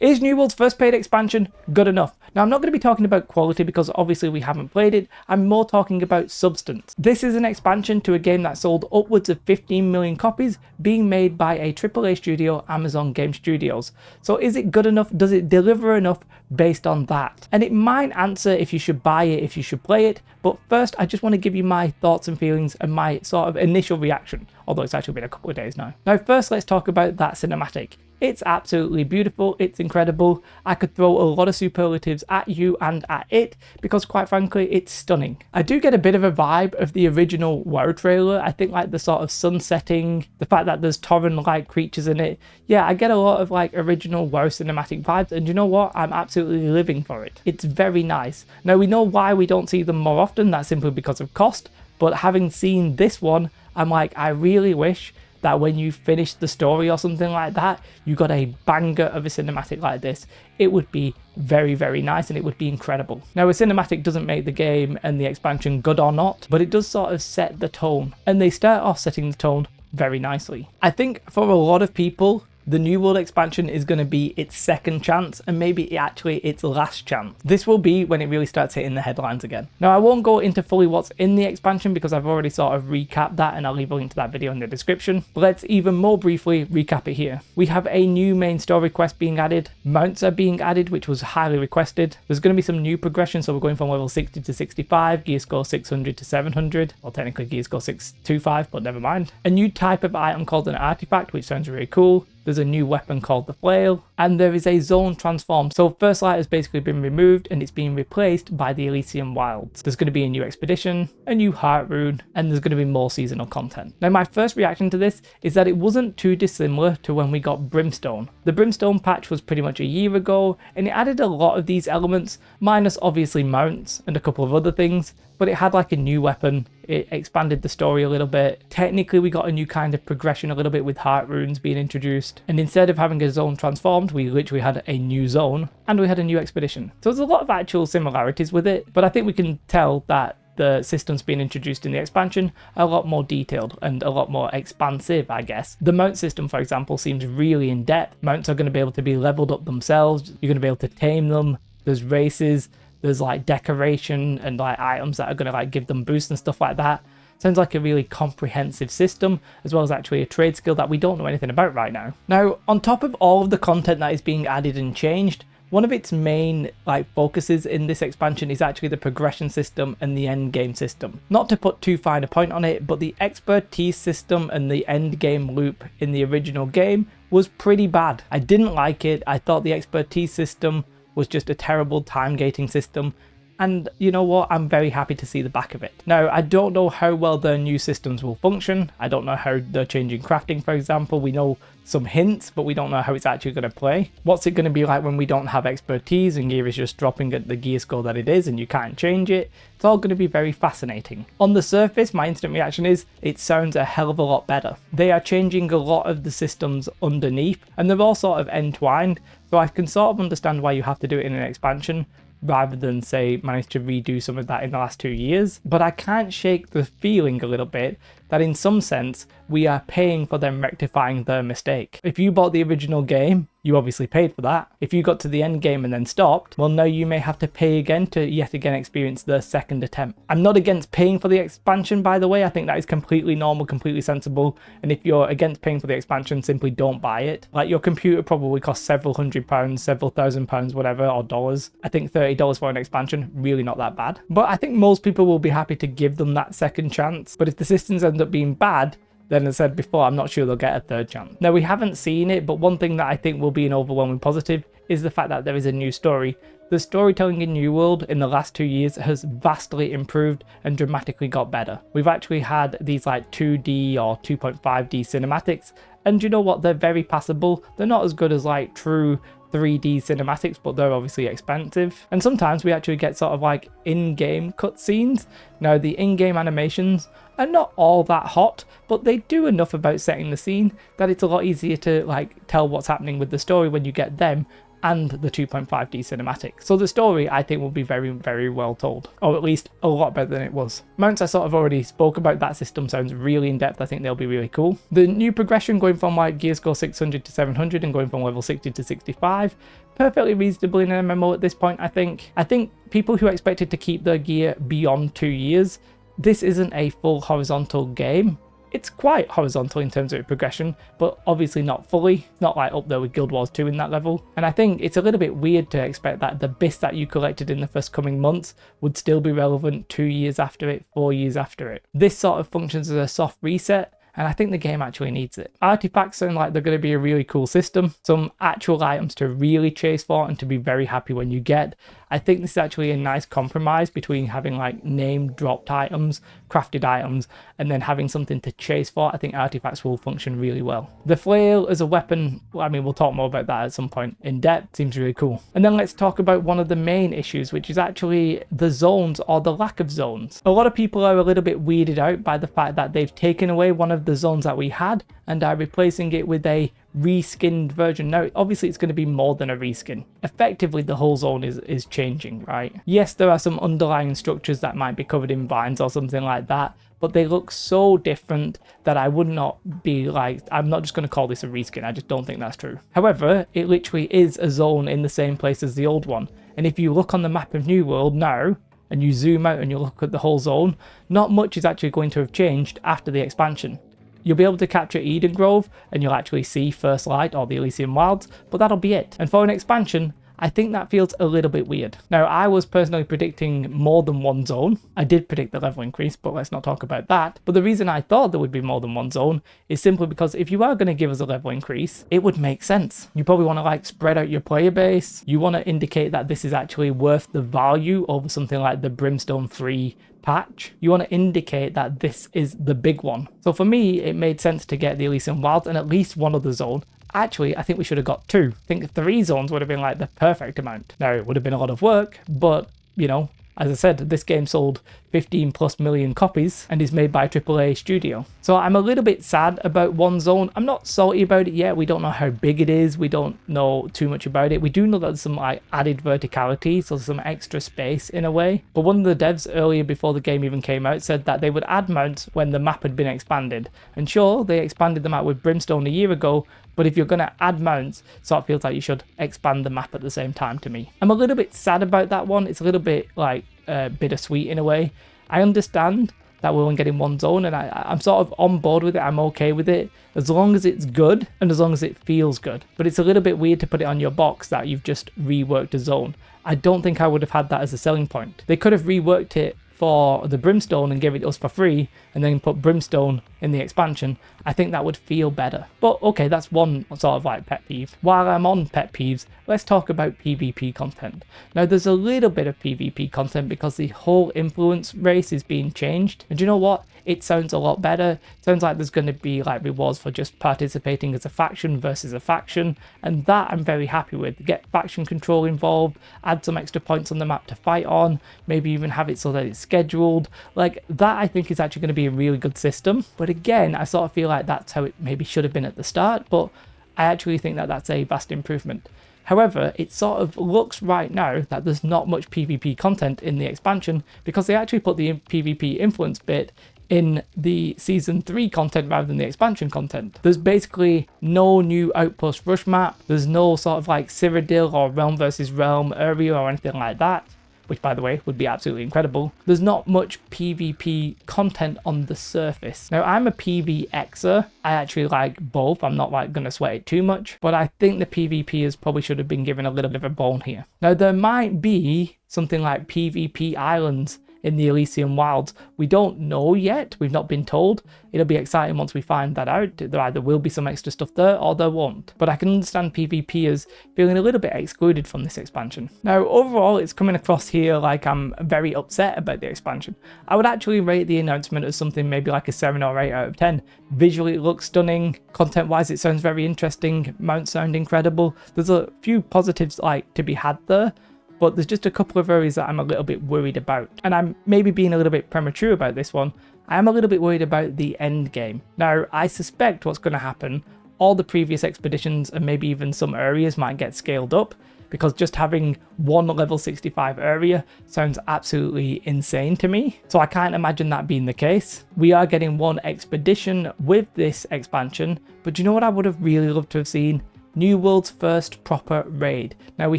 Is New World's first paid expansion good enough? Now, I'm not going to be talking about quality because obviously we haven't played it. I'm more talking about substance. This is an expansion to a game that sold upwards of 15 million copies, being made by a AAA studio, Amazon Game Studios. So is it good enough? Does it deliver enough based on that? And it might answer if you should buy it, if you should play it. But first, I just want to give you my thoughts and feelings and my sort of initial reaction, although it's actually been a couple of days now. Now, first, let's talk about that cinematic. It's absolutely beautiful, it's incredible. I could throw a lot of superlatives at you and at it because quite frankly, it's stunning. I do get a bit of a vibe of the original WoW trailer. I think like the sort of sun setting, the fact that there's Tauren-like creatures in it. Yeah, I get a lot of like original WoW cinematic vibes, and you know what? I'm absolutely living for it. It's very nice. Now we know why we don't see them more often, that's simply because of cost, but having seen this one, I'm like, I really wish that when you finish the story or something like that, you got a banger of a cinematic like this. It would be very, very nice and it would be incredible. Now, a cinematic doesn't make the game and the expansion good or not, but it does sort of set the tone. And they start off setting the tone very nicely. I think for a lot of people, the New World expansion is going to be its second chance and maybe actually its last chance. This will be when it really starts hitting the headlines again. Now, I won't go into fully what's in the expansion because I've already sort of recapped that and I'll leave a link to that video in the description. But let's even more briefly recap it here. We have a new main story quest being added. Mounts are being added, which was highly requested. There's going to be some new progression, so we're going from level 60 to 65, gear score 600 to 700. Well, technically gear score 625, but never mind. A new type of item called an artifact, which sounds really cool. There's a new weapon called the flail, and there is a zone transform. So First Light has basically been removed and it's being replaced by the Elysian Wilds. There's going to be a new expedition, a new heart rune, and there's going to be more seasonal content. Now, my first reaction to this is that it wasn't too dissimilar to when we got Brimstone. The Brimstone patch was pretty much a year ago, and it added a lot of these elements, minus obviously mounts and a couple of other things, but it had like a new weapon. It expanded the story a little bit. Technically, we got a new kind of progression a little bit with heart runes being introduced. And instead of having a zone transformed, we literally had a new zone and we had a new expedition. So there's a lot of actual similarities with it, but I think we can tell that the systems being introduced in the expansion are a lot more detailed and a lot more expansive, I guess. The mount system, for example, seems really in depth. Mounts are going to be able to be leveled up themselves. You're going to be able to tame them. There's races. There's like decoration and like items that are going to like give them boosts and stuff like that. Sounds like a really comprehensive system, as well as actually a trade skill that we don't know anything about right now. Now, on top of all of the content that is being added and changed, one of its main like focuses in this expansion is actually the progression system and the end game system. Not to put too fine a point on it, but the expertise system and the end game loop in the original game was pretty bad. I didn't like it. I thought the expertise system was just a terrible time gating system, and you know what, I'm very happy to see the back of it. Now, I don't know how well their new systems will function. I don't know how they're changing crafting, for example. We know some hints, but we don't know how it's actually going to play. What's it going to be like when we don't have expertise and gear is just dropping at the gear score that it is and you can't change it? It's all going to be very fascinating. On the surface, my instant reaction is it sounds a hell of a lot better. They are changing a lot of the systems underneath and they're all sort of entwined, so I can sort of understand why you have to do it in an expansion rather than, say, manage to redo some of that in the last 2 years. But I can't shake the feeling a little bit that in some sense, we are paying for them rectifying their mistake. If you bought the original game, you obviously paid for that. If you got to the end game and then stopped, well, now you may have to pay again to yet again experience the second attempt. I'm not against paying for the expansion, by the way. I think that is completely normal, completely sensible. And if you're against paying for the expansion, simply don't buy it. Like, your computer probably costs several £100s, several £1,000s, whatever, or dollars. I think $30 for an expansion, really not that bad. But I think most people will be happy to give them that second chance. But if the systems end up being bad, then as I said before, I'm not sure they'll get a third chance. Now, we haven't seen it, but one thing that I think will be an overwhelming positive is the fact that there is a new story. The storytelling in New World in the last 2 years has vastly improved and dramatically got better. We've actually had these like 2D or 2.5D cinematics, and you know what, they're very passable. They're not as good as like true 3D cinematics, but they're obviously expensive. And sometimes we actually get sort of like in-game cutscenes. Now, the in-game animations are not all that hot, but they do enough about setting the scene that it's a lot easier to like tell what's happening with the story when you get them and the 2.5D cinematic. So the story, I think, will be very, very well told, or at least a lot better than it was. Mounts, I sort of already spoke about. That system sounds really in depth. I think they'll be really cool. The new progression going from like gear score 600 to 700 and going from level 60 to 65 perfectly reasonable in an MMO at this point, I think. I think people who expected to keep their gear beyond 2 years, this isn't a full horizontal game. It's quite horizontal in terms of progression, but obviously not fully. It's not like up there with Guild Wars 2 in that level. And I think it's a little bit weird to expect that the bits that you collected in the first coming months would still be relevant 2 years after it, 4 years after it. This sort of functions as a soft reset, and I think the game actually needs it. Artifacts sound like they're going to be a really cool system. Some actual items to really chase for and to be very happy when you get. I think this is actually a nice compromise between having like name dropped items, crafted items, and then having something to chase for. I think artifacts will function really well. The flail as a weapon, I mean, we'll talk more about that at some point in depth, seems really cool. And then let's talk about one of the main issues, which is actually the zones or the lack of zones. A lot of people are a little bit weirded out by the fact that they've taken away one of the zones that we had and are replacing it with a reskinned version. Now, obviously it's going to be more than a reskin. Effectively, the whole zone is changing, right? Yes, there are some underlying structures that might be covered in vines or something like that, but they look so different that I would not be like, I'm not just going to call this a reskin. I just don't think that's true. However, it literally is a zone in the same place as the old one. And if you look on the map of New World now, and you zoom out and you look at the whole zone, not much is actually going to have changed after the expansion. You'll be able to capture Eden Grove and you'll actually see First Light or the Elysian Wilds, but that'll be it. And for an expansion, I think that feels a little bit weird. Now, I was personally predicting more than one zone. I did predict the level increase, but let's not talk about that. But the reason I thought there would be more than one zone is simply because if you are going to give us a level increase, it would make sense. You probably want to like spread out your player base. You want to indicate that this is actually worth the value over something like the Brimstone free patch. You want to indicate that this is the big one. So for me, it made sense to get the Elysian Wilds and at least one other zone. Actually, I think we should have got 2. I think 3 zones would have been like the perfect amount. Now, it would have been a lot of work, but, you know, as I said, this game sold 15+ million copies and is made by a AAA studio. So I'm a little bit sad about one zone. I'm not salty about it yet. We don't know how big it is. We don't know too much about it. We do know that there's some like added verticality, so some extra space in a way. But one of the devs earlier before the game even came out said that they would add mounts when the map had been expanded. And sure, they expanded the map with Brimstone a year ago, but if you're going to add mounts, it sort of feels like you should expand the map at the same time to me. I'm a little bit sad about that one. It's a little bit like bittersweet in a way. I understand that we're only getting one zone and I'm sort of on board with it. I'm okay with it as long as it's good and as long as it feels good. But it's a little bit weird to put it on your box that you've just reworked a zone. I don't think I would have had that as a selling point. They could have reworked it for the Brimstone and gave it to us for free and then put Brimstone in the expansion. I think that would feel better. But okay, that's one sort of like pet peeve. While I'm on pet peeves, let's talk about PvP content. Now there's a little bit of PvP content because the whole influence race is being changed. And do you know what? It sounds a lot better. It sounds like there's going to be like rewards for just participating as a faction versus a faction. And that I'm very happy with. Get faction control involved, add some extra points on the map to fight on, maybe even have it so that it's scheduled. Like that I think is actually going to be a really good system. But again, I sort of feel like that's how it maybe should have been at the start. But I actually think that that's a vast improvement. However, it sort of looks right now that there's not much PvP content in the expansion because they actually put the PvP influence bit in the Season 3 content rather than the expansion content. There's basically no new Outpost Rush map. There's no sort of like Cyrodiil or Realm versus Realm area or anything like that, which by the way would be absolutely incredible. There's not much PvP content on the surface. Now I'm a PvXer. I actually like both. I'm not like going to sweat it too much, but I think the PvPers probably should have been given a little bit of a bone here. Now there might be something like PvP islands in the Elysian Wilds. We don't know yet. We've not been told. It'll be exciting once we find that out. There either will be some extra stuff there or there won't. But I can understand PvP as feeling a little bit excluded from this expansion. Now, overall, it's coming across here like I'm very upset about the expansion. I would actually rate the announcement as something maybe like a 7 or 8 out of 10. Visually, it looks stunning. Content-wise, it sounds very interesting. Mounts sound incredible. There's a few positives like to be had there, but there's just a couple of areas that I'm a little bit worried about. And I'm maybe being a little bit premature about this one. I am a little bit worried about the end game. Now, I suspect what's going to happen, all the previous expeditions and maybe even some areas might get scaled up, because just having one level 65 area sounds absolutely insane to me. So I can't imagine that being the case. We are getting one expedition with this expansion, but do you know what I would have really loved to have seen? New World's first proper raid. Now we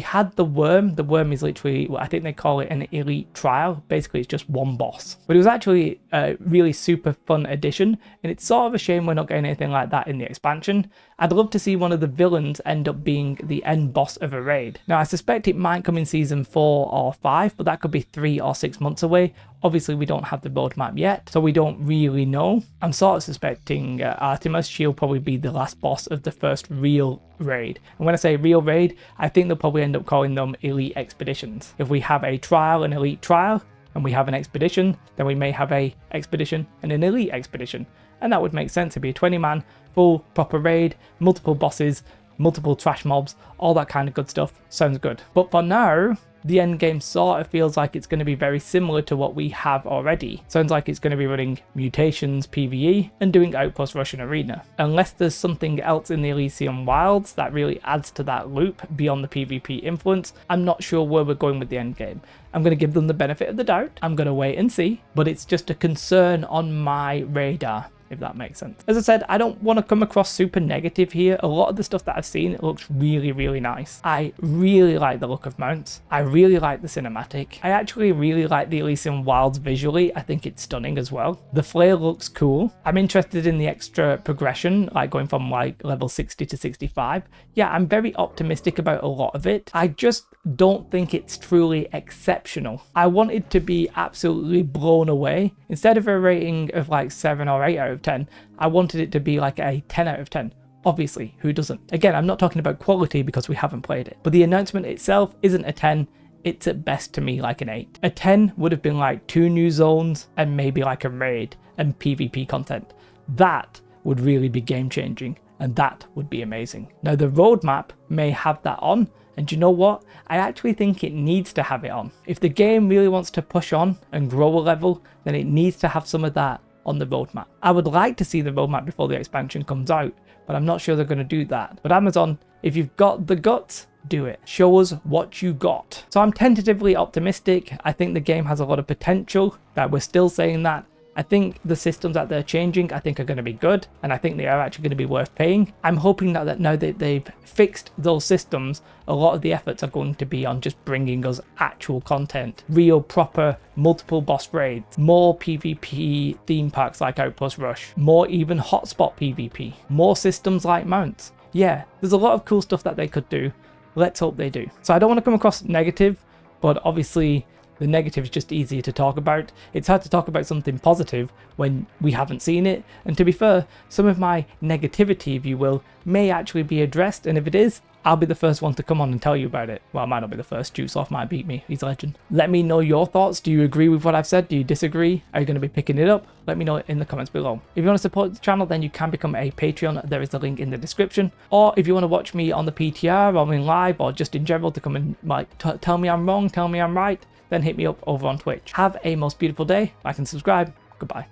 had the Worm. The Worm is literally, well, I think they call it an elite trial. Basically it's just one boss. But it was actually a really super fun addition, and it's sort of a shame we're not getting anything like that in the expansion. I'd love to see one of the villains end up being the end boss of a raid. Now I suspect it might come in season 4 or 5, but that could be 3 or 6 months away. Obviously we don't have the roadmap yet, so we don't really know. I'm sort of suspecting Artemis, she'll probably be the last boss of the first real raid. And when I say real raid, I think they'll probably end up calling them elite expeditions. If we have a trial, an elite trial, and we have an expedition, then we may have a expedition and an elite expedition. And that would make sense. It'd be a 20-man, full, proper raid, multiple bosses, multiple trash mobs, all that kind of good stuff. Sounds good. But for now, the end game sort of feels like it's going to be very similar to what we have already. Sounds like it's going to be running Mutations PvE and doing Outpost Russian Arena. Unless there's something else in the Elysian Wilds that really adds to that loop beyond the PvP influence, I'm not sure where we're going with the end game. I'm going to give them the benefit of the doubt. I'm going to wait and see, but it's just a concern on my radar, if that makes sense. As I said, I don't want to come across super negative here. A lot of the stuff that I've seen, it looks really, really nice. I really like the look of mounts. I really like the cinematic. I actually really like the Elysian Wilds visually. I think it's stunning as well. The flare looks cool. I'm interested in the extra progression, like going from like level 60 to 65. Yeah, I'm very optimistic about a lot of it. I just don't think it's truly exceptional. I want it to be absolutely blown away. Instead of a rating of like 7 or 8 out of 10, I wanted it to be like a 10 out of 10. Obviously, who doesn't? Again, I'm not talking about quality because we haven't played it, but the announcement itself isn't a 10. It's at best to me like an 8. A 10 would have been like 2 new zones and maybe like a raid and PvP content. That would really be game changing, and that would be amazing. Now the roadmap may have that on, and you know what? I actually think it needs to have it on. If the game really wants to push on and grow a level, then it needs to have some of that on the roadmap. I would like to see the roadmap before the expansion comes out, but I'm not sure they're going to do that. But Amazon, if you've got the guts, do it. Show us what you got. So I'm tentatively optimistic. I think the game has a lot of potential, but we're still saying that. I think the systems that they're changing, I think are going to be good, and I think they are actually going to be worth paying. I'm hoping that now that they've fixed those systems, a lot of the efforts are going to be on just bringing us actual content, real proper multiple boss raids, more PvP theme parks like Outpost Rush, more even hotspot PvP, more systems like mounts. Yeah, there's a lot of cool stuff that they could do. Let's hope they do. So I don't want to come across negative, but obviously the negative is just easier to talk about. It's hard to talk about something positive when we haven't seen it. And to be fair, some of my negativity, if you will, may actually be addressed. And if it is, I'll be the first one to come on and tell you about it. Well, I might not be the first. Juiceoff might beat me. He's a legend. Let me know your thoughts. Do you agree with what I've said? Do you disagree? Are you going to be picking it up? Let me know in the comments below. If you want to support the channel, then you can become a Patreon. There is a link in the description. Or if you want to watch me on the PTR or in live or just in general to come and like tell me I'm wrong, tell me I'm right, then hit me up over on Twitch. Have a most beautiful day. Like and subscribe. Goodbye.